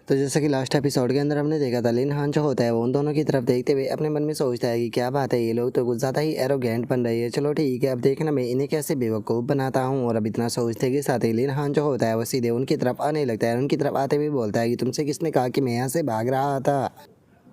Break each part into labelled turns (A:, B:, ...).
A: तो जैसा कि लास्ट एपिसोड के अंदर हमने देखा था, लिन हान जो होता है वो उन दोनों की तरफ देखते हुए अपने मन में सोचता है कि क्या बात है, ये लोग तो कुछ ज़्यादा ही एरोगेंट बन रही है। चलो ठीक है, अब देखना मैं इन्हें कैसे बेवकूफ़ बनाता हूँ। और अब इतना सोचते के साथ ही लिन हान जो होता है वो सीधे उनकी तरफ आने लगता है। उनकी तरफ आते हुए बोलता है कि तुमसे किसने कहा कि मैं यहाँ से भाग रहा था।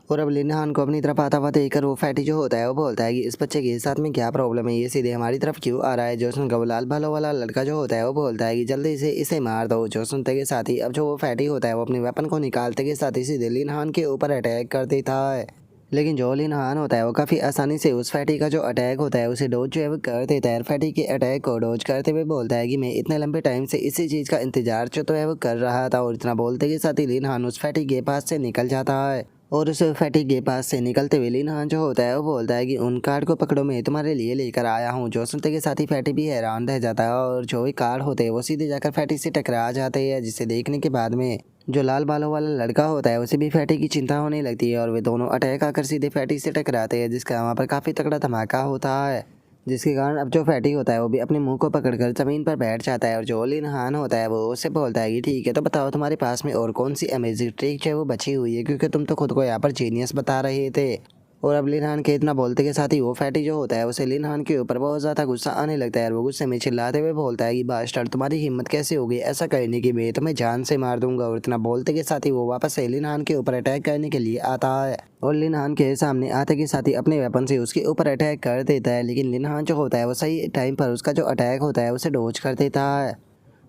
A: और अब लिन हान को अपनी तरफ आता हुआ देखकर वो फैटी जो होता है वो बोलता है कि इस बच्चे के साथ में क्या प्रॉब्लम है, ये सीधे हमारी तरफ क्यों आ रहा है। जो सुनकर वो लाल बालों वाला लड़का जो होता है वो बोलता है कि जल्दी से इसे मार दो। जो सुनते के साथ ही अब जो वो फैटी होता है वो अपने वेपन को निकालते के साथ ही सीधे लिन हान के ऊपर अटैक कर देता है। लेकिन जो लिन हान होता है वो काफ़ी आसानी से उस फैटी का जो अटैक होता है उसे डोज जो है वो कर देता है। फैटी के अटैक को डोज करते हुए बोलता है कि मैं इतने लंबे टाइम से इसी चीज़ का इंतजार जो तो है वो कर रहा था। और इतना बोलते के साथ ही लिन हान उस फैटी के पास से निकल जाता है। और उस फैटी के पास से निकलते हुए लिन हान जो होता है वो बोलता है कि उन कार्ड को पकड़ो, मैं तुम्हारे लिए लेकर आया हूँ। जो सुनते के साथ ही फैटी भी हैरान रह जाता है और जो भी कार्ड होते हैं वो सीधे जाकर फैटी से टकरा जाते हैं, जिसे देखने के बाद में जो लाल बालों वाला लड़का होता है उसे भी फैटी की चिंता होने लगती है। और वे दोनों अटैक आकर सीधे फैटी से टकराते हैं, जिसका वहाँ पर काफ़ी तगड़ा धमाका होता है। जिसके कारण अब जो फैटी होता है वो भी अपने मुंह को पकड़कर ज़मीन पर बैठ जाता है। और जो लिन हान होता है वो उससे बोलता है कि ठीक है, तो बताओ तुम्हारे पास में और कौन सी अमेजिंग ट्रिक है वो बची हुई है, क्योंकि तुम तो खुद को यहाँ पर जीनियस बता रहे थे। और अब लिन हान के इतना बोलते के साथ ही वो फैटी जो होता है उसे लिन हान के ऊपर बहुत ज़्यादा गुस्सा आने लगता है। और वो गुस्से में चिल्लाते हुए बोलता है कि बास्टर्ड, तुम्हारी हिम्मत कैसे होगी ऐसा करने की, मैं तुम्हें जान से मार दूंगा। और इतना बोलते के साथ ही वो वापस से लिन हान के ऊपर अटैक करने के लिए आता है। और लिन हान के सामने आते के साथ ही अपने वेपन से उसके ऊपर अटैक कर देता है। लेकिन लिन हान जो होता है वो सही टाइम पर उसका जो अटैक होता है उसे डोज कर देता है।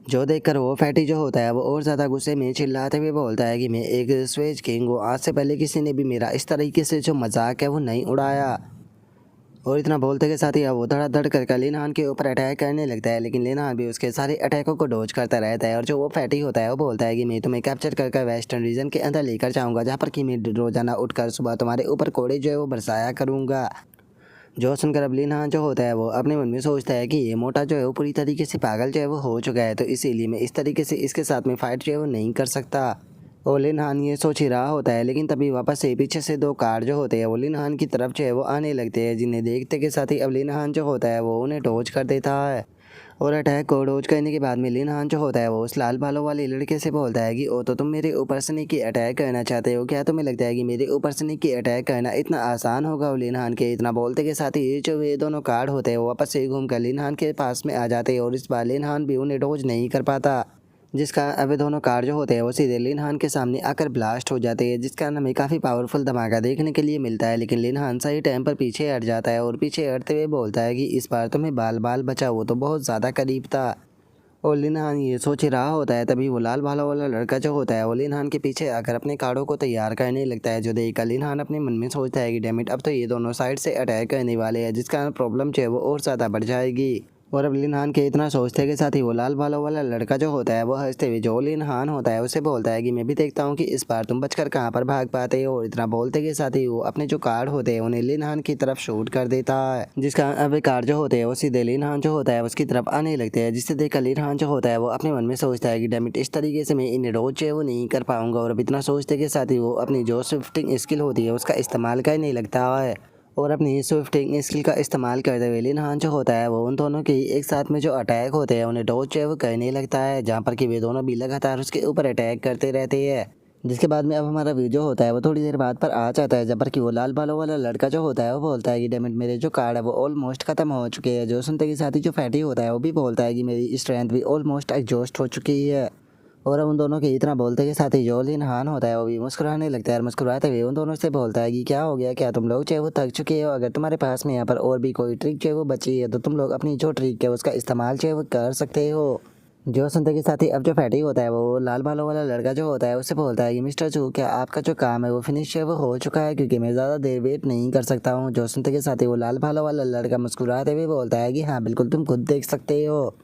A: जो देखकर वो फैटी जो होता है वो और ज़्यादा गुस्से में चिल्लाते हुए बोलता है कि मैं एक स्वेज किंग हूँ, आज से पहले किसी ने भी मेरा इस तरीके से जो मजाक है वो नहीं उड़ाया। और इतना बोलते के साथ ही अब वो धड़ाधड़ कर लिन हान के ऊपर अटैक करने लगता है। लेकिन लिन हान भी उसके सारे अटैकों को डोज करता रहता है। और जो वो फैटी होता है वो बोलता है कि मैं तुम्हें कैप्चर कर वेस्टर्न रीजन के अंदर लेकर जाऊँगा, जहाँ पर कि मैं रोजाना उठकर सुबह तुम्हारे ऊपर कोड़े जो है वो बरसाया करूँगा। जो सुनकर अब लिन हान जो होता है वो अपने मन में सोचता है कि ये मोटा जो है वो पूरी तरीके से पागल जो है वो हो चुका है, तो इसीलिए मैं इस तरीके से इसके साथ में फाइट जो है वो नहीं कर सकता। और लिन हान ये सोच ही रहा होता है, लेकिन तभी वापस से पीछे से दो कार जो होते हैं वो लिन हान की तरफ जो है वो आने लगते हैं, जिन्हें देखते के साथ ही अब लिन हान जो होता है वो उन्हें डोज कर देता है। और अटैक को डोज करने के बाद में लिन हान जो होता है वो उस लाल बालों वाले लड़के से बोलता है कि ओ, तो तुम मेरे ऊपर स्नीकी अटैक करना चाहते हो क्या? तुम्हें लगता है कि मेरे ऊपर स्नीकी अटैक करना इतना आसान होगा? और लिन हान के इतना बोलते के साथ ही जो ये दोनों कार्ड होते हैं वो वापस से घूम कर लिन हान के पास में आ जाते हैं। और इस बार लिन हान भी उन्हें डोज नहीं कर पाता, जिसका अब ये दोनों कार जो होते हैं वो सीधे लिन हान के सामने आकर ब्लास्ट हो जाते हैं, जिसका हमें काफ़ी पावरफुल धमाका देखने के लिए मिलता है। लेकिन लिन हान सही टाइम पर पीछे हट जाता है और पीछे हटते हुए बोलता है कि इस बार तुम्हें बाल बाल बचा, वो तो बहुत ज़्यादा करीब था। और लिन हान ये सोच ही रहा होता है, तभी वो लाल भाला वाला लड़का जो होता है वो लिन हान के पीछे आकर अपने कार्डों को तैयार करने लगता है। जो देखकर लिन हान अपने मन में सोचता है कि डैमिट, अब तो ये दोनों साइड से अटैक करने वाले हैं, जिसका प्रॉब्लम जो है वो और ज़्यादा बढ़ जाएगी। और अब लिन हान के इतना सोचते के साथ ही वो लाल भाला वाला लड़का जो होता है वो हंसते हुए जो लिन हान होता है उसे बोलता है कि मैं भी देखता हूँ कि इस बार तुम बचकर कहाँ पर भाग पाते हो। और इतना बोलते के साथ ही वो अपने जो कार्ड होते हैं उन्हें लिन हान की तरफ शूट कर देता है, जिसका अब कार्ड जो होते हैं वो सीधे लिन हान जो होता है उसकी तरफ आने लगते हैं, जिससे देखकर लिन हान जो होता है वो अपने मन में सोचता है कि डैमिट, इस तरीके से मैं इन रोज जो है वो नहीं कर पाऊंगा। और अब इतना सोचते के साथ ही वो अपनी जो शिफ्टिंग स्किल होती है उसका इस्तेमाल करने लगता है। और अपनी स्विफ्टिंग स्किल का इस्तेमाल करते हुए लिन हान जो होता है वो उन दोनों के एक साथ में जो अटैक होते हैं उन्हें डॉज जो है वो करने लगता है, जहाँ पर कि वे दोनों भी लगातार उसके ऊपर अटैक करते रहते हैं। जिसके बाद में अब हमारा व्यू जो होता है वो थोड़ी देर बाद पर आ जाता है, जब पर कि वो लाल बालों वाला लड़का जो होता है वो बोलता है कि डेमिट, मेरे जो कार्ड है वो ऑलमोस्ट खत्म हो चुके हैं। जो सुनते के साथ ही जो फैटी होता है वो भी बोलता है कि मेरी स्ट्रेंथ भी ऑलमोस्ट एग्जॉस्ट हो चुकी है। और अब उन दोनों के इतना बोलते के साथ ही जो लिन हान होता है वो भी मुस्कुराने लगता है। और मुस्कुराते हुए उन दोनों से बोलता है कि क्या हो गया, क्या तुम लोग जो है वो थक चुके हो? अगर तुम्हारे पास में यहाँ पर और भी कोई ट्रिक जो है वो बची है तो तुम लोग अपनी जो ट्रिक है उसका इस्तेमाल जो है वो कर सकते हो। जो सुनते के साथ ही अब जो फैटी होता है वो लाल बालों वाला लड़का जो होता है उससे बोलता है कि मिस्टर चू, क्या आपका जो काम है वो फिनिश है वो हो चुका है, क्योंकि मैं ज़्यादा देर वेट नहीं कर सकता हूँ। जो सुनते के साथ ही वो लाल बालों वाला लड़का मुस्कुराते हुए बोलता है कि हाँ बिल्कुल, तुम खुद देख सकते हो।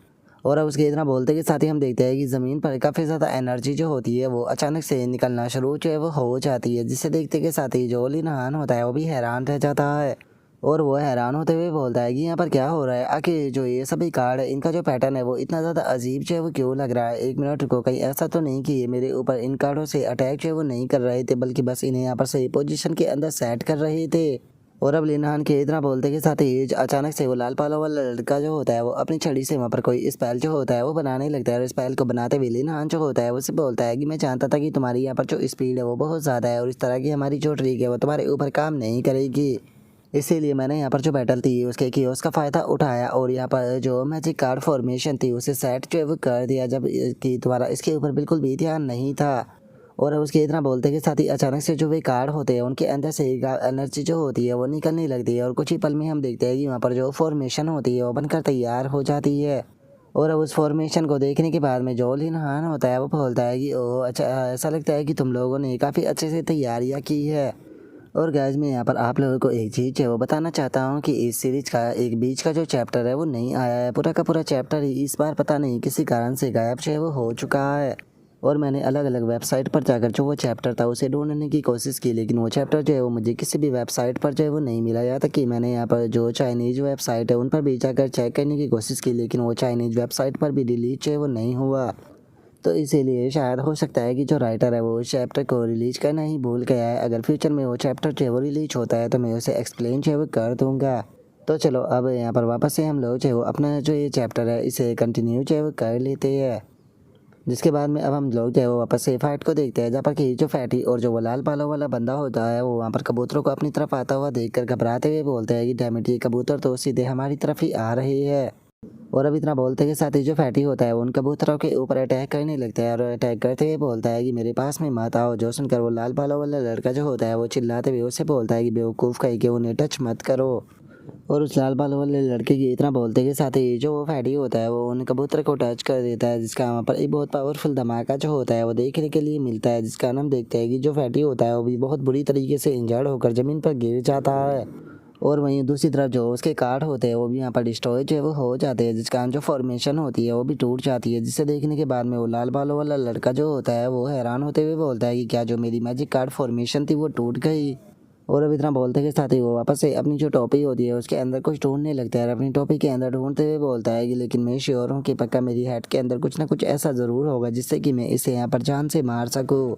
A: और अब उसके इतना बोलते के साथ ही हम देखते हैं कि ज़मीन पर काफ़ी ज़्यादा एनर्जी जो होती है वो अचानक से निकलना शुरू जो है वो हो जाती है, जिसे देखते के साथ ही जो लिन हान होता है वो भी हैरान रह जाता है। और वो हैरान होते हुए बोलता है कि यहाँ पर क्या हो रहा है, आखिर जो ये सभी कार्ड है इनका जो पैटर्न है वो इतना ज़्यादा अजीब जो है वो क्यों लग रहा है? एक मिनट रुको, कहीं ऐसा तो नहीं कि ये मेरे ऊपर इन कार्डों से अटैक जो है वो नहीं कर रहे थे, बल्कि बस इन्हें यहाँ पर सही पोजीशन के अंदर सेट कर रहे थे। और अब लिनहान के इतना बोलते के साथ ही अचानक से वो लाल बालों वाला लड़का जो होता है वो अपनी छड़ी से वहाँ पर कोई स्पेल जो होता है वो बनाने लगता है। और स्पेल को बनाते हुए लिनहान जो होता है वो उससे बोलता है कि मैं जानता था कि तुम्हारी यहाँ पर जो स्पीड है वो बहुत ज़्यादा है और इस तरह की हमारी जो ट्रिक है वो तुम्हारे ऊपर काम नहीं करेगी। इसीलिए मैंने यहाँ पर जो बैटल थी उसके की उसका फ़ायदा उठाया और यहाँ पर जो मैजिक कार्ड फॉर्मेशन थी उसे सेट जो है वो कर दिया, जब कि तुम्हारा इसके ऊपर बिल्कुल भी ध्यान नहीं था। और उसके इतना बोलते के साथ ही अचानक से जो वे कार्ड होते हैं उनके अंदर से एनर्जी जो होती है वो निकलने लगती है और कुछ ही पल में हम देखते हैं कि वहाँ पर जो फॉर्मेशन होती है वो बनकर तैयार हो जाती है। और अब उस फॉर्मेशन को देखने के बाद में जो लिनहान होता है वो बोलता है कि ओह अच्छा, ऐसा लगता है कि तुम लोगों ने काफ़ी अच्छे से तैयारियाँ की है। और गाइस मैं यहाँ पर आप लोगों को एक चीज़ है वो बताना चाहता हूँ कि इस सीरीज का एक बीच का जो चैप्टर है वो नहीं आया है। पूरा का पूरा चैप्टर ही इस बार पता नहीं किसी कारण से गायब जो है वो हो चुका है। और मैंने अलग अलग वेबसाइट पर जाकर जो वो चैप्टर था उसे ढूंढने की कोशिश की, लेकिन वो चैप्टर जो है वो मुझे किसी भी वेबसाइट पर जो है वो नहीं मिला। यहाँ तक कि मैंने यहाँ पर जो चाइनीज़ वेबसाइट है उन पर भी जाकर चेक करने की कोशिश की, लेकिन वो चाइनीज़ वेबसाइट पर भी डिलीट जो है वो नहीं हुआ। तो इसीलिए शायद हो सकता है कि जो राइटर है वो उस चैप्टर को रिलीज करना ही भूल गया है। अगर फ्यूचर में वो चैप्टर जो है वो रिलीज होता है तो मैं उसे एक्सप्लेन जो है वो कर दूंगा। तो चलो अब यहाँ पर वापस से हम लोग जो है वो अपना जो ये चैप्टर है इसे कंटिन्यू जो है वो कर लेते हैं। जिसके बाद में अब हम लोग जो है वो वापस से फाइट को देखते हैं, जहाँ पर कि जो फैटी और जो वो लाल बालों वाला बंदा होता है वो वहाँ पर कबूतरों को अपनी तरफ आता हुआ देखकर घबराते हुए बोलते हैं कि डैम इट, ये कबूतर तो सीधे हमारी तरफ ही आ रही है। और अब इतना बोलते के साथ ही जो फैटी होता है वो उन कबूतरों के ऊपर अटैक करने लगता है और अटैक करते हुए बोलता है कि मेरे पास में मत आओ। जो सुनकर वो लाल बालों वाला लड़का जो होता है वो चिल्लाते हुए उससे बोलता है कि बेवकूफ़ कहीं के उन्हें टच मत करो। और उस लाल बालों वाले लड़के की इतना बोलते के साथ ही जो वो फैटी होता है वो उन कबूतर को टच कर देता है, जिसका वहाँ पर एक बहुत पावरफुल धमाका जो होता है वो देखने के लिए मिलता है, जिसका हम देखते हैं कि जो फैटी होता है वो भी बहुत बुरी तरीके से इंजर्ड होकर ज़मीन पर गिर जाता है। और वहीं दूसरी तरफ जो उसके कार्ड होते हैं वो भी यहाँ पर डिस्ट्रॉय जो है वो हो जाते हैं, जिसका जो फॉर्मेशन होती है वो भी टूट जाती है। जिसे देखने के बाद में वो लाल बालों वाला लड़का जो होता है वो हैरान होते हुए बोलता है कि क्या जो मेरी मैजिक कार्ड फॉर्मेशन थी वो टूट गई। और अब इतना बोलते के साथ ही वो वापस से अपनी जो टोपी होती है उसके अंदर कुछ ढूंढने लगता है और अपनी टोपी के अंदर ढूंढते हुए बोलता है कि लेकिन मैं श्योर हूँ कि पक्का मेरी हेड के अंदर कुछ ना कुछ ऐसा ज़रूर होगा जिससे कि मैं इसे यहाँ पर जान से मार सकूँ।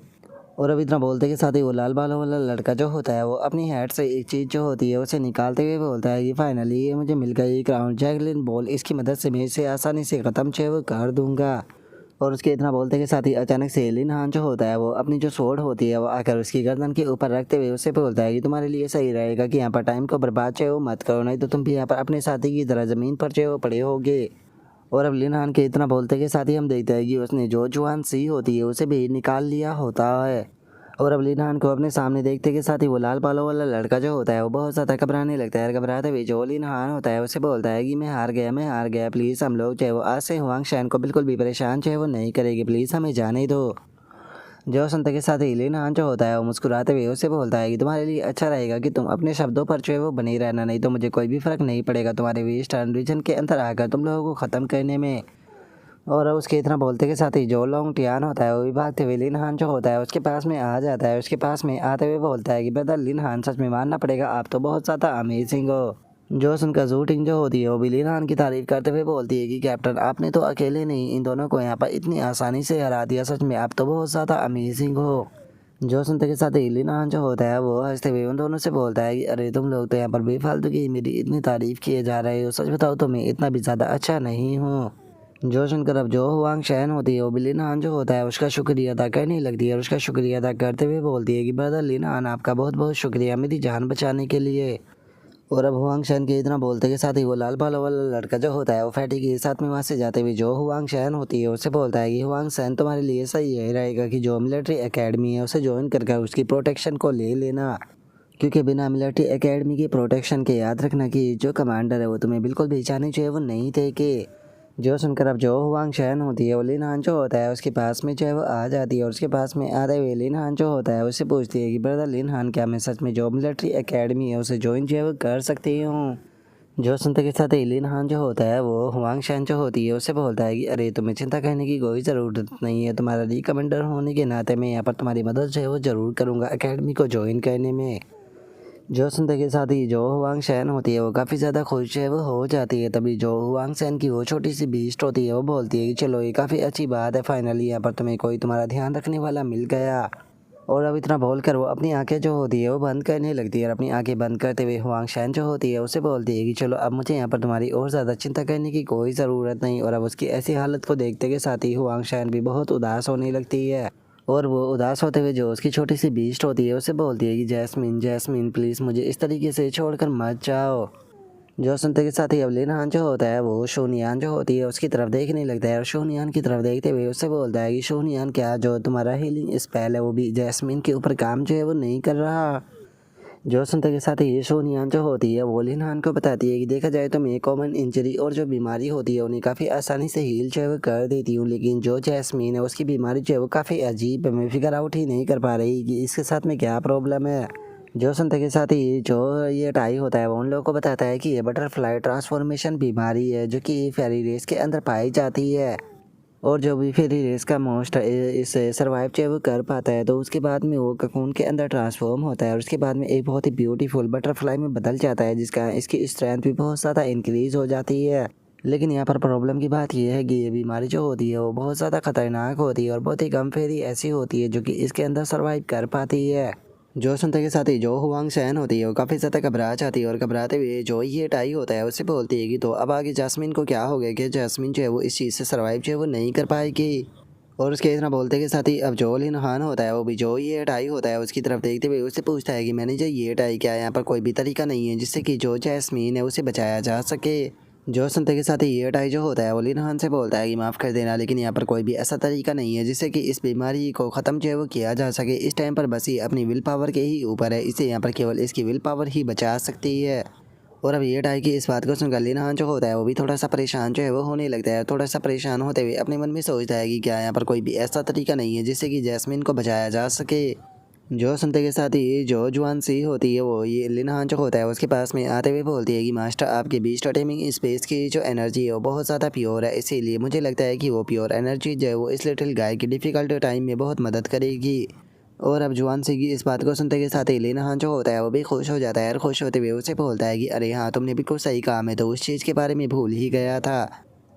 A: और अब इतना बोलते के साथ ही वो लाल बालों वाला लड़का जो होता है वो अपनी हेड से एक चीज़ जो होती है उसे निकालते हुए बोलता है कि फाइनली ये मुझे मिल गई क्राउन जैगलिन बॉल, इसकी मदद से मैं इसे आसानी से ख़त्म जो है वो कर दूंगा। और उसके इतना बोलते के साथ ही अचानक से लिनहान जो होता है वो अपनी जो स्वॉर्ड होती है वो आकर उसकी गर्दन के ऊपर रखते हुए उससे बोलता है कि तुम्हारे लिए सही रहेगा कि यहाँ पर टाइम को बर्बाद जो है वो मत करो, नहीं तो तुम भी यहाँ पर अपने साथी की तरह ज़मीन पर जो है वो पड़े होगे। और अब लिनहान के इतना बोलते के साथ ही हम देखते हैं कि उसने जो जुआन सी होती है उसे भी निकाल लिया होता है। और अब लिनहान को अपने सामने देखते के साथ ही वो लाल बालों वाला लड़का जो होता है वो बहुत ज़्यादा घबराने लगता है। घबराते हुए जो लिनहान होता है उसे बोलता है कि मैं हार गया, मैं हार गया, प्लीज़ हम लोग जो है वो आज से हुआंग शैन को बिल्कुल भी परेशान जो है वो नहीं करेगी, प्लीज़ हमें जाने दो। जो सुनते के साथ ही लिनहान जो होता है वो मुस्कुराते हुए उसे बोलता है कि तुम्हारे लिए अच्छा रहेगा कि तुम अपने शब्दों पर जो है वो बने रहना, नहीं तो मुझे कोई भी फ़र्क नहीं पड़ेगा तुम्हारे वेस्टर्न रीजन के अंदर आकर तुम लोगों को ख़त्म करने में। और उसके इतना बोलते के साथ ही जो लोंग टियान होता है वो भी भागते हुए लिनहान जो होता है उसके पास में आ जाता है। उसके पास में आते हुए बोलता है कि ब्रदर लिनहान, सच में मानना पड़ेगा आप तो बहुत ज़्यादा अमेजिंग हो। जो सुनकर शूटिंग जो होती है वो भी लिनहान की तारीफ करते हुए बोलती है कि कैप्टन आपने तो अकेले नहीं इन दोनों को यहाँ पर इतनी आसानी से हरा दिया, सच में आप तो बहुत ज़्यादा अमेजिंग हो। जो सुनते के साथ ही लिनहान जो होता है वो हंसते हुए उन दोनों से बोलता है कि अरे तुम लोग तो यहाँ पर बेफालतू की मेरी इतनी तारीफ किए जा रहे हो, सच बताओ तो मैं इतना भी ज़्यादा अच्छा नहीं हूँ। जो सुनकर अब जो हुआंग शैन होती है वो भी लिनहान जो होता है उसका शुक्रिया अदा करने लगती है और उसका शुक्रिया अदा करते हुए बोलती है कि ब्रदर लिनहान आपका बहुत बहुत शुक्रिया मेरी जान बचाने के लिए। और अब हुआंग शैन के इतना बोलते के साथ ही वो लाल बालों वाला लड़का जो होता है वो फैटी के साथ में वहाँ से जाते हुए जो हुआंग शैन होती है उससे बोलता है कि हुआंग शैन तुम्हारे लिए सही है रहेगा कि जो मिलिट्री एकेडमी है उसे ज्वाइन करके उसकी प्रोटेक्शन को ले लेना, क्योंकि बिना मिलिट्री एकेडमी की प्रोटेक्शन के याद रखना कि जो कमांडर है वो तुम्हें बिल्कुल भी जाने चाहिए वो नहीं देंगे। जो सुनकर अब जो हुआंग शैन होती है वो लिनहान जो होता है उसके पास में जो है वो आ जाती है और उसके पास में आते हुए लिनहान जो होता है उससे पूछती है कि ब्रदर लिनहान, क्या मैं सच में जो मिलिट्री एकेडमी है उसे ज्वाइन जो है वो कर सकती हूँ। जो सुनते के साथ ही लिनहान जो होता है वो हुआंग शैन जो होती है उससे बोलता है कि अरे तुम्हें चिंता करने की कोई ज़रूरत नहीं है, तुम्हारा रिकमेंडर होने के नाते मैं यहाँ पर तुम्हारी मदद जो है वो ज़रूर करूँगा एकेडमी को ज्वाइन करने में। जो सुनते के साथ ही जो हुआंग शैन होती है वो काफ़ी ज़्यादा खुश है वो हो जाती है। तभी जो हुआंग शैन की वो छोटी सी बीस्ट होती है वो बोलती है कि चलो ये काफ़ी अच्छी बात है, फाइनली यहाँ पर तुम्हें कोई तुम्हारा ध्यान रखने वाला मिल गया। और अब इतना बोलकर वो अपनी आंखें जो होती है वो बंद करने लगती है और अपनी आंखें बंद करते हुए हुआंग शैन जो होती है उसे बोलती है कि चलो अब मुझे यहाँ पर तुम्हारी और ज़्यादा चिंता करने की कोई ज़रूरत नहीं। और अब उसकी ऐसी हालत को देखते के साथ ही हुआंग शैन भी बहुत उदास होने लगती है और वो उदास होते हुए जो उसकी छोटी सी बीस्ट होती है उसे बोलती है कि जैस्मिन जैस्मिन प्लीज़ मुझे इस तरीके से छोड़कर मत जाओ। जो सुनते के साथ ही अब लिन हान जो होता है वो शोनियान जो होती है उसकी तरफ देखने लगता है और शोनियान की तरफ देखते हुए उससे बोलता है कि शोनियान क्या जो तुम्हारा हीलिंग स्पेल है वो भी जैस्मिन के ऊपर काम जो है वो नहीं कर रहा। जो सुनते के साथ ही शोनियान जो होती है वो लिन हान को बताती है कि देखा जाए तो मैं कॉमन इंजरी और जो बीमारी होती है उन्हें काफ़ी आसानी से हील जो है वो कर देती हूँ, लेकिन जो जैस्मिन है उसकी बीमारी जो है वो काफ़ी अजीब है। मैं फिगर आउट ही नहीं कर पा रही कि इसके साथ में क्या प्रॉब्लम है। जो सुनते के साथ ही जो ये टाई होता है वो उन लोगों को बताता है कि ये बटरफ्लाई ट्रांसफॉर्मेशन बीमारी है जो कि फेरी रेस के अंदर पाई जाती है और जो भी फेरी रेस का मोस्ट इसे सर्वाइव चाहे वो कर पाता है तो उसके बाद में वो ककून के अंदर ट्रांसफॉर्म होता है और उसके बाद में एक बहुत ही ब्यूटीफुल बटरफ्लाई में बदल जाता है जिसका इसकी स्ट्रेंथ भी बहुत ज़्यादा इंक्रीज़ हो जाती है। लेकिन यहाँ पर प्रॉब्लम की बात यह है कि ये बीमारी जो होती है वो बहुत ज़्यादा खतरनाक होती है और बहुत ही कम फेरी ऐसी होती है जो कि इसके अंदर सर्वाइव कर पाती है। जो सुनते के साथ ही जो हुआंग शैन होती है वो काफ़ी ज़्यादा घबरा जाती है और घबराते हुए जो ये टाई होता है उससे बोलती है कि तो अब आगे जैस्मिन को क्या हो गया कि जैस्मिन जो है वो इस चीज़ से सर्वाइव जो है वो नहीं कर पाएगी। और उसके इतना बोलते के साथ ही अब जो लिन हान होता है वो भी जो ये टाई होता है उसकी तरफ देखते हुए उससे पूछता है कि मैंने जो ये टाई क्या यहाँ पर कोई भी तरीका नहीं है जिससे कि जो जैस्मिन है उसे बचाया जा सके। जो सुनते के साथ ही ये टाई जो होता है वो लिन हान से बोलता है कि माफ़ कर देना लेकिन यहाँ पर कोई भी ऐसा तरीका नहीं है जिससे कि इस बीमारी को ख़त्म जो है वो किया जा सके। इस टाइम पर बस ये अपनी विल पावर के ही ऊपर है, इसे यहाँ पर केवल इसकी विल पावर ही बचा सकती है। और अब ये टाई की इस बात को सुनकर लिन हान जो होता है वो भी थोड़ा सा परेशान जो है वो होने लगता है। थोड़ा सा परेशान होते हुए अपने मन में सोचता है कि क्या यहाँ पर कोई भी ऐसा तरीका नहीं है जिससे कि जैस्मिन को बचाया जा सके। जो सुनते के साथ ही जो जुआन सी होती है वो ये लिन हान जो होता है उसके पास में आते हुए बोलती है कि मास्टर आपके बीच टाइमिंग स्पेस की जो एनर्जी है वो बहुत ज़्यादा प्योर है, इसीलिए मुझे लगता है कि वो प्योर एनर्जी जो है वो इस लिटिल गाय की डिफ़िकल्ट टाइम में बहुत मदद करेगी। और अब जुआन सी की इस बात को सुनते के साथ ही लिन हान जो होता है वो भी खुश हो जाता है और खुश होते हुए उसे बोलता है कि अरे हाँ तुमने बिल्कुल सही कहा, मैं तो उस चीज़ के बारे में भूल ही गया था।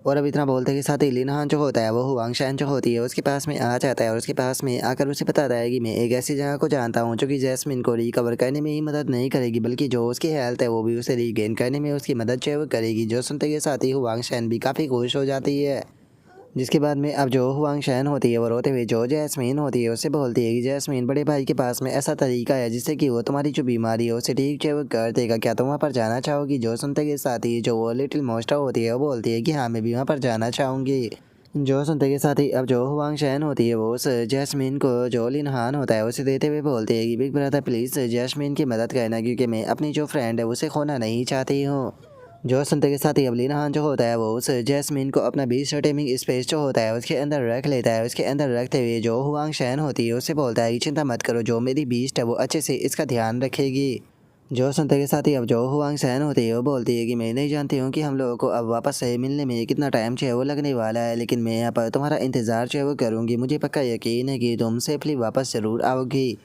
A: और अब इतना बोलते के साथ ही लिन हान जो होता है वो हुआंग शैन जो होती है उसके पास में आ जाता है और उसके पास में आकर उसे बताता है कि मैं एक ऐसी जगह को जानता हूँ जो कि जैस्मिन को रिकवर करने में ही मदद नहीं करेगी बल्कि जो उसकी हेल्थ है वो भी उसे रीगेन करने में उसकी मदद जो है वो करेगी। जो सुनते के साथ ही हुआंग शैन भी काफ़ी खुश हो जाती है। जिसके बाद में अब जो हुआंग शैन होती है वो रोते हुए जो जैस्मीन होती है उससे बोलती है कि जैस्मीन बड़े भाई के पास में ऐसा तरीका है जिससे कि वो तुम्हारी जो बीमारी है उसे ठीक जो है वो कर देगा, क्या तुम वहाँ पर जाना चाहोगी। जो सुनते के साथ ही जो वो लिटिल मोस्टर होती है वो बोलती है कि हाँ मैं भी वहाँ पर जाना चाहूँगी। जो सुनते के साथ ही अब जो हुआंग शैन होती है वो उस जैस्मीन को जो लिन हान होता है उसे देते हुए बोलती है कि बिग ब्रदर प्लीज़ जैस्मीन की मदद करना क्योंकि मैं अपनी जो फ्रेंड है उसे खोना नहीं चाहती हूँ। जो सुनते के साथ ही अब लिन हान जो होता है वो उस जैस्मिन को अपना बीच टाइमिंग स्पेस जो होता है उसके अंदर रख लेता है। उसके अंदर रखते हुए जो हुआंग शैन होती है उससे बोलता है कि चिंता मत करो, जो मेरी बीस्ट है वो अच्छे से इसका ध्यान रखेगी। जो सुनते के साथ ही अब जो हुआंग शैन होती है वो बोलती है कि मैं नहीं जानती हूँ कि हम लोगों को अब वापस से मिलने में कितना टाइम जो है वो लगने वाला है, लेकिन मैं यहाँ पर तुम्हारा इंतज़ार जो है वो करूँगी। मुझे पक्का यकीन है कि तुम सेफली वापस ज़रूर आओगी।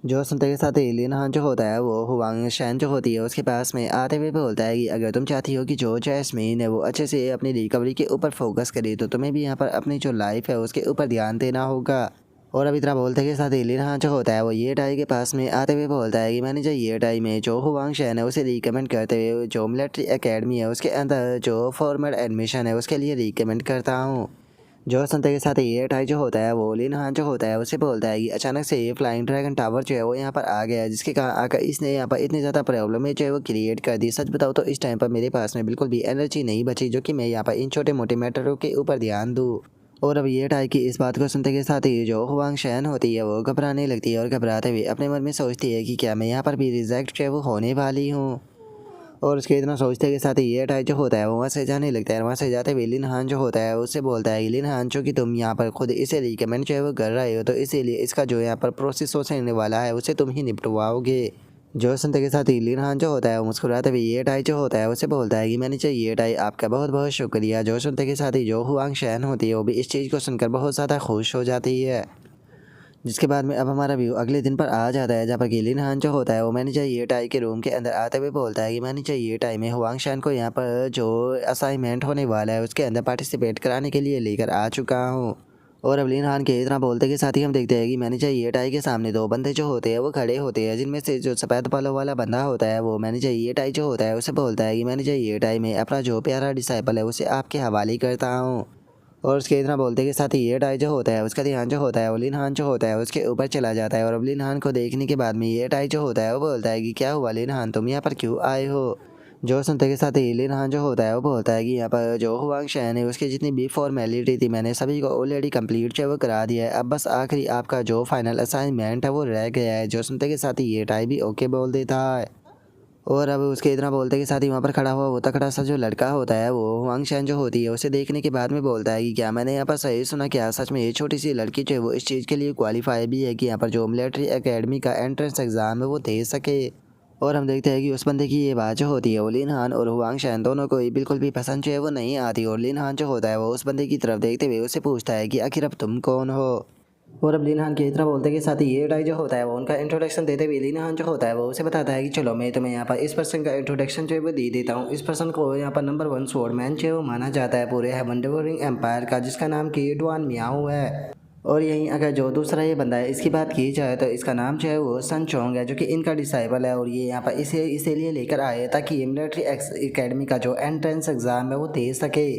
A: जो सुनते के साथ ही लिन हान जो होता है वो हुआंग शैन जो होती है उसके पास में आते हुए बोलता है कि अगर तुम चाहती हो कि जो जैस्मीन है वो अच्छे से अपनी रिकवरी के ऊपर फोकस करे तो तुम्हें भी यहाँ पर अपनी जो लाइफ है उसके ऊपर ध्यान देना होगा। और अब इतना बोलते के साथ ही लिन हान जो होता है वो ये टाई के पास में आते हुए बोलता है कि मैंने जो ये टाई में जो हुआंग शैन है उसे रिकमेंड करते हुए जो मिलिट्री एकेडमी है उसके अंदर जो फॉर्मल एडमिशन है उसके लिए रिकमेंड करता हूँ। जो सुनते के साथ ये टाई जो होता है वो लिन हान जो होता है उसे बोलता है कि अचानक से ये फ्लाइंग ड्रैगन टावर जो है वो यहाँ पर आ गया है, जिसके कारण आकर इसने यहाँ पर इतनी ज़्यादा प्रॉब्लम है जो है वो क्रिएट कर दी। सच बताओ तो इस टाइम पर मेरे पास में बिल्कुल भी एनर्जी नहीं बची जो कि मैं यहाँ पर इन छोटे मोटे मैटरों के ऊपर ध्यान दूँ। और अब ये टाई की इस बात को सुनते के साथ ही जो हुआंग शैन होती है वो घबराने लगती है और घबराते हुए अपने मन में सोचती है कि क्या मैं यहाँ पर भी रिजेक्ट जो है वो होने वाली हूँ। और उसके इतना सोचते के साथ ही ये टाई जो होता है वो वहाँ से जाने लगता है। वहाँ से जाते हुए लिन हान जो होता है उससे बोलता है कि लिन हान जो कि तुम यहाँ पर खुद इसे रिकमेंड जो है वो कर रहे हो तो इसीलिए इसका जो यहाँ पर प्रोसेस होने वाला है उसे तुम ही निपटवाओगे। जो सुनते के साथ ही लिन हान जो होता है वो मुस्कुराते हुए ये टाई जो होता है उसे बोलता है कि मैंने चाहिए ये टाई आपका बहुत बहुत शुक्रिया। जो सुनते के साथ ही जो हुआंग शैन होती है वो भी इस चीज़ को सुनकर बहुत ज़्यादा खुश हो जाती है। जिसके बाद में अब हमारा व्यू अगले दिन पर आ जाता है जहाँ पर गिलिन हान जो होता है वो मैनेजर ये टाई के रूम के अंदर आते हुए बोलता है कि मैनेजर ये टाई में हुआंग शान को यहाँ पर जो असाइनमेंट होने वाला है उसके अंदर पार्टिसिपेट कराने के लिए लेकर आ चुका हूँ। और अब लिन हान के इतना बोलते के साथ ही हम देखते हैं कि मैनेजर ये टाई के सामने दो बंदे जो होते हैं वो खड़े होते हैं, जिनमें से जो सफ़ेद बालों वाला बंदा होता है वो मैनेजर ये टाई जो होता है उसे बोलता है कि मैनेजर ये टाई में अपना जो प्यारा डिसाइपल है उसे आपके हवाले करता हूँ। और उसके इतना बोलते के साथ ही ये टाई जो होता है उसका ध्यान जो होता है वो लिन हान जो होता है उसके ऊपर चला जाता है। और अब लिन हान को देखने के बाद में ये टाई जो होता है वो बोलता है कि क्या हुआ लिन हान, तुम यहाँ पर क्यों आए हो। जो सुनते के साथ ही लिन हान जो होता है वो बोलता है कि यहाँ पर जो हुआंग शैन है उसकी जितनी भी फॉर्मेलिटी थी मैंने सभी को ऑलरेडी कंप्लीट जो वो करा दिया है, अब बस आखिरी आपका जो फाइनल असाइनमेंट है वो रह गया है। जो सुनते के साथ ही ये टाई भी ओके बोल देता है। और अब उसके इतना बोलते के साथ ही वहाँ पर खड़ा हुआ वो तकड़ा सा जो लड़का होता है वो हुआंग शैन जो होती है उसे देखने के बाद में बोलता है कि क्या मैंने यहाँ पर सही सुना, क्या सच में ये छोटी सी लड़की जो है वो इस चीज़ के लिए क्वालिफाई भी है कि यहाँ पर जो मिलिट्री एकेडमी का एंट्रेंस एग्ज़ाम है वो दे सके। और हम देखते हैं कि उस बंदे की ये बात जो होती है वो लिन हान और हुआंग शैन दोनों को ही बिल्कुल भी पसंद जो है वो नहीं आती। और लिन हान जो होता है वो उस बंदे की तरफ देखते हुए उससे पूछता है कि आखिर अब तुम कौन हो। और अब लिन हान के इतना बोलते के साथ ही ये टाई जो होता है वो उनका इंट्रोडक्शन देते हुए लिन हान जो होता है वो उसे बताता है कि चलो मैं तुम्हें यहाँ पर इस पर्सन का इंट्रोडक्शन जो है वो दे देता हूँ। इस पर्सन को यहाँ पर नंबर 1 स्वॉर्डमैन जो है वो माना जाता है पूरे हेवन डेवोरिंग एम्पायर का, जिसका नाम की डुआन मियाओ है। और यहीं अगर जो दूसरा ये बंदा है इसकी बात की जाए तो इसका नाम जो है वो सन चोंग है, जो कि इनका डिसाइबल है। और ये यहाँ पर इसीलिए लेकर आए ताकि ये मिलिट्री एकेडमी का जो एंट्रेंस एग्ज़ाम है वो दे सके।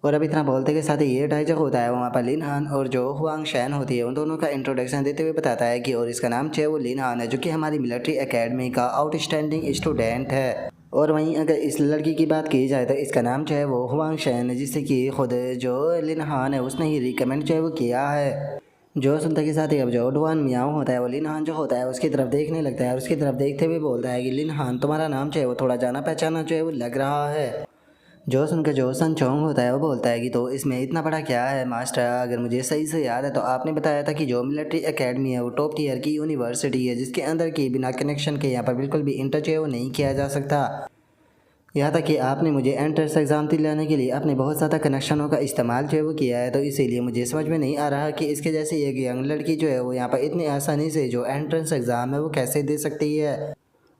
A: और अब इतना बोलते के साथ ही ये टाई जो होता है वहाँ पर लिन हान और जो हुआंग शैन होती है उन दोनों का इंट्रोडक्शन देते हुए बताता है कि और इसका नाम जो है वो लिन हान है, जो कि हमारी मिलिट्री एकेडमी का आउटस्टैंडिंग स्टूडेंट है। और वहीं अगर इस लड़की की बात की जाए तो इसका नाम जो है वो हुआंग शैन है, जिससे कि खुद जो लिन हान है उसने ही रिकमेंड जो है वो किया है। जो सुनते के साथ ही अब जो डुआन मियाओ होता है वो लिन हान जो होता है उसकी तरफ देखने लगता है और उसकी तरफ देखते हुए बोलता है कि लिन हान, तुम्हारा नाम जो है वो थोड़ा जाना पहचाना जो है वो लग रहा है। जो सुनकर जो सन चोंग होता है वो बोलता है कि तो इसमें इतना बड़ा क्या है मास्टर, अगर मुझे सही से याद है तो आपने बताया था कि जो मिलिट्री एकेडमी है वो टॉप टीयर की यूनिवर्सिटी है, जिसके अंदर की बिना कनेक्शन के यहाँ पर बिल्कुल भी इंटर जो है वो नहीं किया जा सकता। यहाँ तक कि आपने मुझे एंट्रेंस एग्ज़ाम दिलाने के लिए अपने बहुत ज़्यादा कनेक्शनों का इस्तेमाल जो है वो किया है, तो इसीलिए मुझे समझ में नहीं आ रहा कि इसके जैसे एक यंग लड़की जो है वो यहाँ पर इतनी आसानी से जो एंट्रेंस एग्ज़ाम है वो कैसे दे सकती है।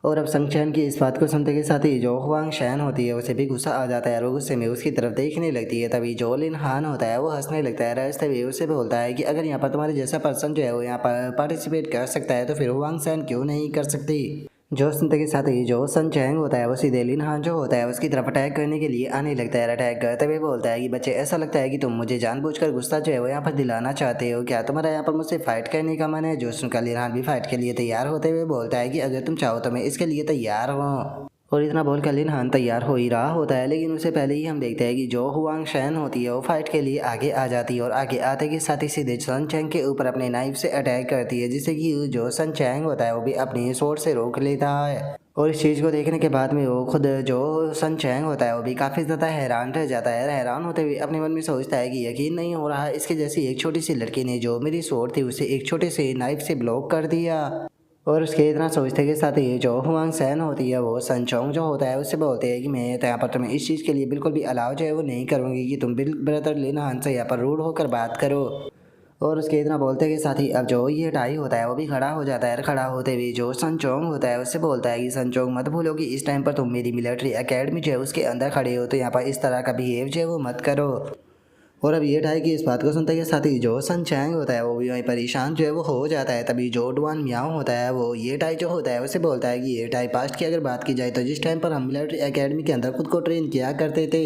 A: और अब संगचैन की इस बात को सुनते के साथ ही जो हुआंग शैन होती है उसे भी गुस्सा आ जाता है और गुस्से में उसकी तरफ देखने लगती है। तभी जो लिन हान होता है वो हंसने लगता है, रास्ते हुए उसे बोलता है कि अगर यहाँ पर तुम्हारे जैसा पर्सन जो है वो यहाँ पर पार्टिसिपेट कर सकता है तो फिर हुआंग शैन क्यों नहीं कर सकती। जो सुनते के साथ ही जो सन चैंग होता है वो सीधे लिन हान जो होता है उसकी तरफ अटैक करने के लिए आने लगता है। अटैक करते हुए बोलता है कि बच्चे, ऐसा लगता है कि तुम मुझे जानबूझकर गुस्सा जो है वो यहाँ पर दिलाना चाहते हो, क्या तुम्हारा यहाँ पर मुझसे फाइट करने का मन है। जो सुनकर लिन हान भी फाइट के लिए तैयार होते हुए बोलता है कि अगर तुम चाहो तो मैं इसके लिए तैयार हूँ। और इतना बोलकर लिन हान तैयार हो ही रहा होता है, लेकिन उससे पहले ही हम देखते हैं कि जो हुआंग शैन होती है वो फाइट के लिए आगे आ जाती है और आगे आते के साथ ही सीधे सन चैंग के ऊपर अपने नाइफ से अटैक करती है, जिससे कि जो सन चैंग होता है वो भी अपनी स्वॉर्ड से रोक लेता है। और इस चीज़ को देखने के बाद में वो खुद जो सन चैंग होता है वो भी काफ़ी ज़्यादा हैरान रह जाता है। हैरान होते हुए अपने मन में सोचता है कि यकीन नहीं हो रहा, इसके जैसी एक छोटी सी लड़की ने जो मेरी स्वॉर्ड थी उसे एक छोटे से नाइफ से ब्लॉक कर दिया। और उसके इतना सोचते के साथ ही जो हुआंग सैन होती है वो सन चोंग जो होता है उससे बोलते हैं कि मैं तो यहाँ पर तुम्हें इस चीज़ के लिए बिल्कुल भी अलाउ जो है वो नहीं करूँगी कि तुम बिल ब्रदर लिन हान से यहाँ पर रूड होकर बात करो। और उसके इतना बोलते के साथ ही अब जो ये टाई होता है वो भी खड़ा हो जाता है। खड़ा होते हुए जो सन चोंग होता है उससे बोलता है कि सन चोंग, मत भूलो कि इस टाइम पर तुम मेरी मिलिट्री एकेडमी जो है उसके अंदर खड़े हो, तो यहाँ पर इस तरह का बिहेव जो है वो मत करो। और अब ये टाई की इस बात को सुनते के साथ ही जो सन चैंग होता है वो भी वहीं परेशान जो है वो हो जाता है। तभी जो डुआन मियाओ होता है वो ये टाई जो होता है उसे बोलता है कि ये टाई पास्ट की अगर बात की जाए तो जिस टाइम पर हम मिलिट्री एकेडमी के अंदर खुद को ट्रेन किया करते थे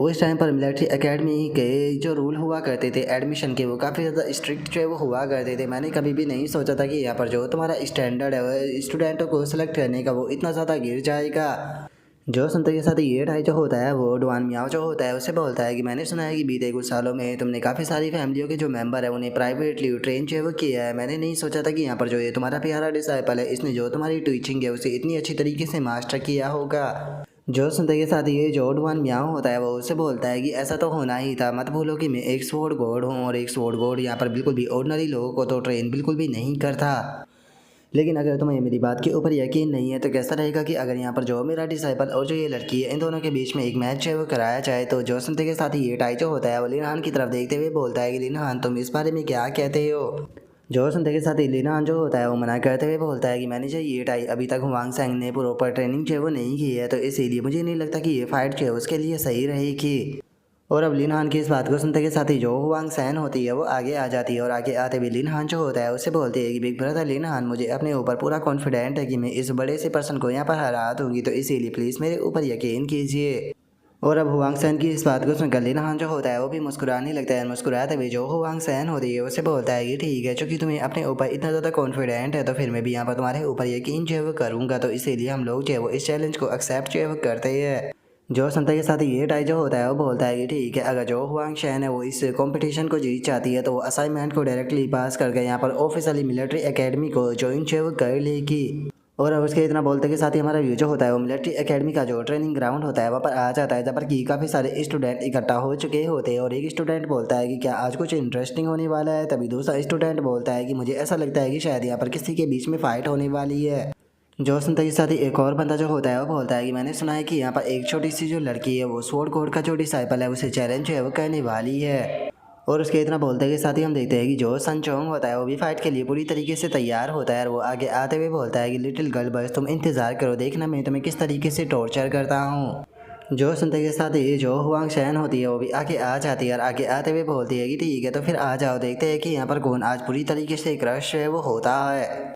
A: उस टाइम पर मिलिट्री एकेडमी के जो रूल हुआ करते थे एडमिशन के वो काफ़ी ज़्यादा स्ट्रिक्ट जो है वो हुआ करते थे। मैंने कभी भी नहीं सोचा था कि यहाँ पर जो तुम्हारा स्टैंडर्ड है स्टूडेंटों को सेलेक्ट करने का वो इतना ज़्यादा गिर जाएगा। जो सुनते के साथ ये टाई जो होता है वो डुआन मियाओ जो होता है उससे बोलता है कि मैंने सुना है कि बीते कुछ सालों में तुमने काफ़ी सारी फैमिलियों के जो मेंबर है उन्हें प्राइवेटली ट्रेन जो है वो किया है। मैंने नहीं सोचा था कि यहाँ पर जो ये तुम्हारा प्यारा डिसाइपल है इसने जो तुम्हारी टीचिंग है उसे इतनी अच्छी तरीके से मास्टर किया होगा। जो सुनते के साथ ये जो डुआन मियाओ होता है वो उससे बोलता है कि ऐसा तो होना ही था, मत भूलो कि मैं एक स्वॉर्ड गॉड हूँ और एक स्वॉर्ड गॉड यहाँ पर बिल्कुल भी ऑर्डिनरी लोगों को तो ट्रेन बिल्कुल भी नहीं करता। लेकिन अगर तुम्हें मेरी बात के ऊपर यकीन नहीं है तो कैसा रहेगा कि अगर यहाँ पर जो मेरा डिसाइपल और जो ये लड़की है इन दोनों के बीच में एक मैच है वो कराया जाए। तो जो सुनते के साथ ही ये टाई जो होता है वो लिन हान की तरफ देखते हुए बोलता है कि लिन हान, तुम इस बारे में क्या कहते हो। जो सुनते के साथ ही लिन हान जो होता है वो मना करते हुए बोलता है कि मैनेजर, ये टाई अभी तक हुआंग सैंग ने प्रॉपर ट्रेनिंग जो है वो नहीं की है, तो इसीलिए मुझे नहीं लगता कि ये फाइट जो है उसके लिए सही रहेगी। और अब लिन हान की इस बात को सुनते के साथ ही जो हुआंग सैन होती है वो आगे आ जाती है और आगे आते हुए लिन हान जो होता है उससे बोलती है कि बिग ब्रदर लिन हान, मुझे अपने ऊपर पूरा कॉन्फिडेंट है कि मैं इस बड़े से पर्सन को यहाँ पर हरा दूंगी, तो इसीलिए प्लीज़ मेरे ऊपर यकीन कीजिए। और अब हुआंग सैन की इस बात को सुनकर लिन हान जो होता है वो भी मुस्कुराने लगता है। मुस्कुराते हुए जो हुआंग सैन होती है उससे बोलता है कि ठीक है, चूंकि तुम्हें अपने ऊपर इतना ज़्यादा कॉन्फिडेंट है तो फिर मैं भी यहाँ पर तुम्हारे ऊपर यकीन जो है वो करूँगा, तो इसीलिए हम लोग जो है वो इस चैलेंज को एक्सेप्ट जो है वो करते हैं। जो सुनते के साथ ही ये टाई जो होता है वो बोलता है कि ठीक है, अगर जो हुआंग शैन है वो इस कंपटीशन को जीत चाहती है तो वो असाइनमेंट को डायरेक्टली पास करके यहाँ पर ऑफिशियली मिलिट्री एकेडमी को ज्वाइन जो है वो कर लेगी। और अब उसके इतना बोलते के साथ ही हमारा व्यू जो होता है वो मिलिट्री एकेडमी का जो ट्रेनिंग ग्राउंड होता है वहाँ पर आ जाता है, जहाँ पर कि काफ़ी सारे स्टूडेंट इकट्ठा हो चुके होते हैं। और एक स्टूडेंट बोलता है कि क्या आज कुछ इंटरेस्टिंग होने वाला है, तभी दूसरा स्टूडेंट बोलता है कि मुझे ऐसा लगता है कि शायद यहाँ पर किसी के बीच में फाइट होने वाली है। जो सुनते ही साथ ही एक और बंदा जो होता है वो बोलता है कि मैंने सुना है कि यहाँ पर एक छोटी सी जो लड़की है वो स्वॉर्ड कोड का जो डिसाइपल है उसे चैलेंज जो है वो करने वाली है। और उसके इतना बोलते के साथ ही हम देखते हैं कि जो सन चोंग होता है वो भी फाइट के लिए पूरी तरीके से तैयार होता है और वो आगे आते हुए बोलता है कि लिटिल गर्ल बस तुम इंतज़ार करो, देखना मैं तुम्हें किस तरीके से टॉर्चर करता हूँ। जो सुनते के साथ ही जो हुआंग शैन होती है वो भी आगे आ जाती है और आगे आते हुए बोलती है कि ठीक है, तो फिर आ जाओ, देखते हैं कि यहाँ पर कौन आज पूरी तरीके से क्रश है वो होता है।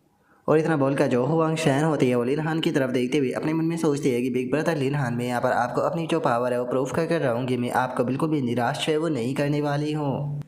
A: और इतना बोलकर जो हुआंग शैन होती है वो लिन हान की तरफ देखते हुए अपने मन में सोचती है कि बिग ब्रदर लिन हान, मैं यहाँ पर आपको अपनी जो पावर है वो प्रूफ कर रहूँगी, मैं आपको बिल्कुल भी निराश है वो नहीं करने वाली हूँ।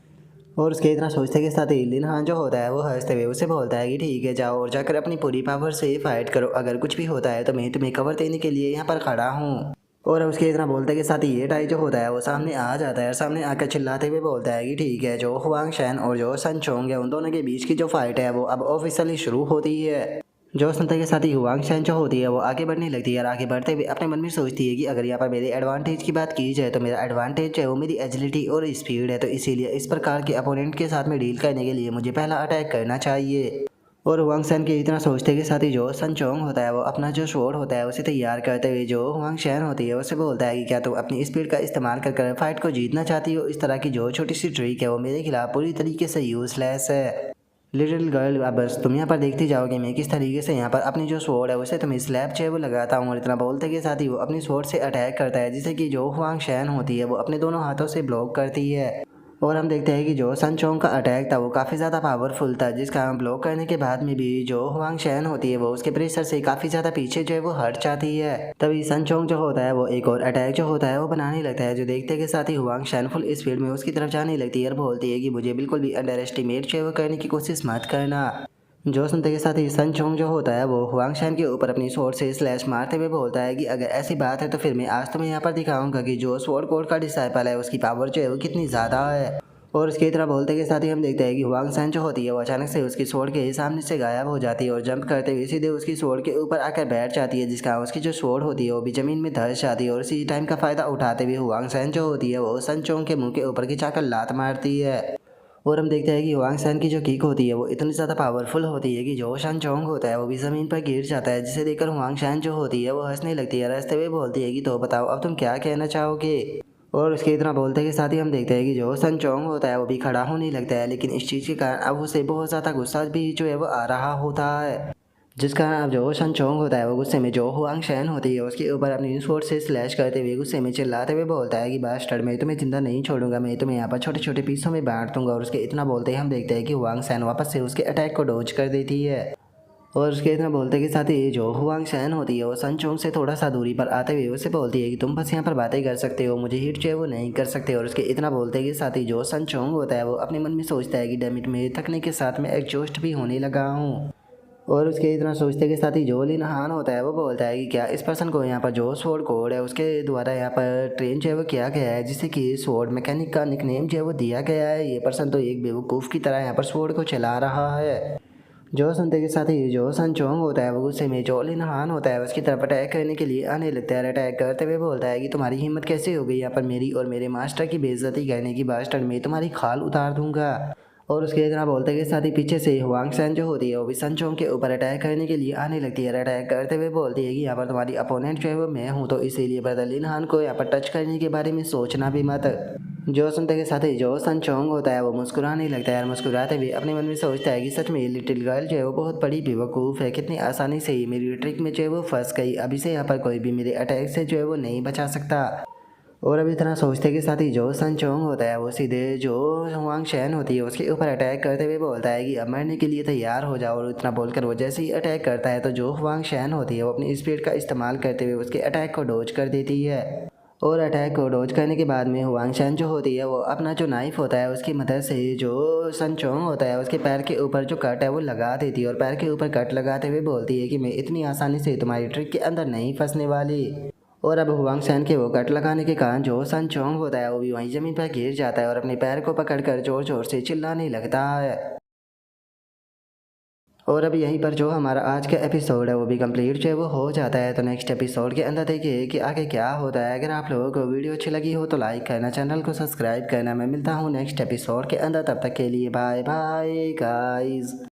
A: और उसके इतना सोचते के साथ ही लिन हान जो होता है वो हंसते हुए उसे बोलता है कि ठीक है, जाओ और जाकर अपनी पूरी पावर से फाइट करो, अगर कुछ भी होता है तो मैं तुम्हें कवर देने के लिए यहाँ पर खड़ा हूँ। और उसके इतना बोलते के साथ ही ये टाई जो होता है वो सामने आ जाता है और सामने आकर चिल्लाते हुए बोलता है कि ठीक है, जो हुआंग शैन और जो सन चोंग है उन दोनों के बीच की जो फाइट है वो अब ऑफिशियली शुरू होती है। जो सुनते के साथ ही हुआंग शैन जो होती है वो आगे बढ़ने लगती है और आगे बढ़ते हुए अपने मन में सोचती है कि अगर यहाँ पर मेरे एडवांटेज की बात की जाए तो मेरा एडवांटेज है वो मेरी एजिलिटी और स्पीड है, तो इसीलिए इस प्रकार के अपोनेंट के साथ में डील करने के लिए मुझे पहला अटैक करना चाहिए। और हुआंग शैन के इतना सोचते के साथ ही जो सन चोंग होता है वो अपना जो स्वॉर्ड होता है उसे तैयार करते हुए जो हुआंग शैन होती है उसे बोलता है कि क्या तुम अपनी स्पीड का इस्तेमाल कर फाइट को जीतना चाहती हो, इस तरह की जो छोटी सी ट्रिक है वो मेरे खिलाफ पूरी तरीके से यूजलेस है। लिटिल गर्ल, अब बस तुम यहाँ पर देखती जाओगे मैं किस तरीके से यहाँ पर अपनी जो स्वॉर्ड है उसे तुम्हें स्लैब जो है वो लगाता हूँ। और इतना बोलते के साथ ही वो अपनी स्वॉर्ड से अटैक करता है, जिससे कि जो हुआंग शैन होती है वो अपने दोनों हाथों से ब्लॉक करती है। और हम देखते हैं कि जो सन चोंग का अटैक था वो काफ़ी ज़्यादा पावरफुल था, जिसका हम ब्लॉक करने के बाद में भी जो हुआंग शैन होती है वो उसके प्रेशर से काफ़ी ज़्यादा पीछे जो है वो हट जाती है। तभी सन चोंग जो होता है वो एक और अटैक जो होता है वो बनाने लगता है, जो देखते के साथ ही हुआंग शैन फुल स्पीड में उसकी तरफ जाने लगती है और बोलती है कि मुझे बिल्कुल भी अंडर एस्टिमेट जो है वो करने की कोशिश मत करना। जो सुनते के साथ ही सन चोंग जो होता है वो हुआंग शैन के ऊपर अपनी स्वॉर्ड से स्लैश मारते हुए बोलता है कि अगर ऐसी बात है तो फिर मैं आज तुम्हें यहाँ पर दिखाऊंगा कि जो स्वॉर्ड कोड का डिसाइपल है उसकी पावर जो है वो कितनी ज़्यादा है। और उसकी तरह बोलते के साथ ही हम देखते हैं कि हुआंग शैन जो होती है वो अचानक से उसकी स्वॉर्ड के सामने से गायब हो जाती है और जंप करते हुए सीधे उसकी स्वॉर्ड के ऊपर आकर बैठ जाती है, जिसका उसकी जो स्वॉर्ड होती है वो भी ज़मीन में धंस जाती है। और इसी टाइम का फ़ायदा उठाते हुए हुआंग शैन जो होती है वो सन चोंग के मुंह के ऊपर की जाकर लात मारती है। और हम देखते हैं कि हुआंग शैन की जो किक होती है वो इतनी ज़्यादा पावरफुल होती है कि जो सन चोंग होता है वो भी ज़मीन पर गिर जाता है, जिसे देखकर हुआंग शैन जो होती है वो हंसने लगती है, हंसते हुए बोलती है कि तो बताओ अब तुम क्या कहना चाहोगे। और उसके इतना बोलते के साथ ही हम देखते हैं कि जो सन चोंग होता है वो भी खड़ा होने लगता है, लेकिन इस चीज़ के कारण अब उसे बहुत ज़्यादा गुस्सा भी जो है वो आ रहा होता है, जिस कारण अब जो सन चोंग होता है वो गुस्से में जो हुआंग शैन होती है उसके ऊपर अपनी स्वॉर्ड से स्लैश करते हुए गुस्से में चिल्लाते हुए बोलता है कि बास्टर्ड, मैं तुम्हें जिंदा नहीं छोड़ूंगा, मैं तुम्हें यहाँ पर छोटे छोटे पीसों में बांट दूंगा। और उसके इतना बोलते ही हम देखते हैं कि हुआंग शैन वापस से उसके अटैक को डॉज कर देती है। और उसके इतना बोलते के साथ ही जो हुआंग शैन होती है वो सन चोंग से थोड़ा सा दूरी पर आते हुए उससे बोलती है कि तुम बस यहाँ पर बातें कर सकते हो, मुझे हिट जो है वो नहीं कर सकते। और उसके इतना बोलते के साथ ही जो सन चोंग होता है वो अपने मन में सोचता है कि डैमिट, मेरे थकने के साथ में एग्जॉस्ट भी होने लगा हूँ। और उसके इतना सोचते के साथ ही जो लिन हान होता है वो बोलता है कि क्या इस पर्सन को यहाँ पर जो स्वॉर्ड कोड है उसके द्वारा यहाँ पर ट्रेन जो है वो किया गया है, जिससे कि स्वॉर्ड मैकेनिक का निकनेम जो है वो दिया गया है। ये पर्सन तो एक बेवकूफ़ की तरह यहाँ पर स्वॉर्ड को चला रहा है। जो सुनते के साथ ही जो सन चोंग होता है वो गुस्से में जो लिन हान होता है उसकी तरफ अटैक करने के लिए आने लगता है। अटैक करते हुए बोलता है कि तुम्हारी हिम्मत कैसे हो गई यहाँ पर मेरी और मेरे मास्टर की बेइज्जती करने की, बास्टर्ड, मैं तुम्हारी खाल उतार दूंगा। और उसके इतना बोलते के साथ ही पीछे से हुआंग शैन जो होती है वो भी सन चोंग के ऊपर अटैक करने के लिए आने लगती है। अटैक करते हुए बोलती है कि यहाँ पर तुम्हारी अपोनेंट जो है वो मैं हूँ, तो इसीलिए ब्रदर लिन हान को यहाँ पर टच करने के बारे में सोचना भी मत। जो सुनते के साथ ही जो सन चोंग होता है वो मुस्कुराने लगता है और मुस्कुराते हुए अपने मन में सोचता है कि सच में लिटिल गर्ल जो है वो बहुत बड़ी बेवकूफ़ है, कितनी आसानी से ही मेरी ट्रिक में जो है वो फंस गई, अभी से यहाँ पर कोई भी मेरे अटैक से जो है वो नहीं बचा सकता। और अब इतना सोचते के साथ ही जो सन चोंग होता है वो सीधे जो हुआंग शैन होती है उसके ऊपर अटैक करते हुए बोलता है कि अब मरने के लिए तैयार हो जाओ। और इतना बोलकर वो जैसे ही अटैक करता है तो जो हुआंग शैन होती है वो अपनी स्पीड का इस्तेमाल करते हुए उसके अटैक को डोज कर देती है। और अटैक को डोज करने के बाद में हुआंग शैन जो होती है वो अपना जो नाइफ होता है उसकी मदद से जो सन चोंग होता है उसके पैर के ऊपर जो कट है वो लगा देती है। और पैर के ऊपर कट लगाते हुए बोलती है कि मैं इतनी आसानी से तुम्हारी ट्रिक के अंदर नहीं फंसने वाली। और अब हुआंग सैन के वो कट लगाने के कारण जो सन चोंग होता है वो भी वहीं ज़मीन पर गिर जाता है और अपने पैर को पकड़कर जोर जोर से चिल्लाने लगता है। और अब यहीं पर जो हमारा आज का एपिसोड है वो भी कंप्लीट जो है वो हो जाता है। तो नेक्स्ट एपिसोड के अंदर देखिए कि आगे क्या होता है। अगर आप लोगों को वीडियो अच्छी लगी हो तो लाइक करना, चैनल को सब्सक्राइब करना। मैं मिलता हूँ नेक्स्ट एपिसोड के अंदर, तब तक के लिए बाय बाय गाइज।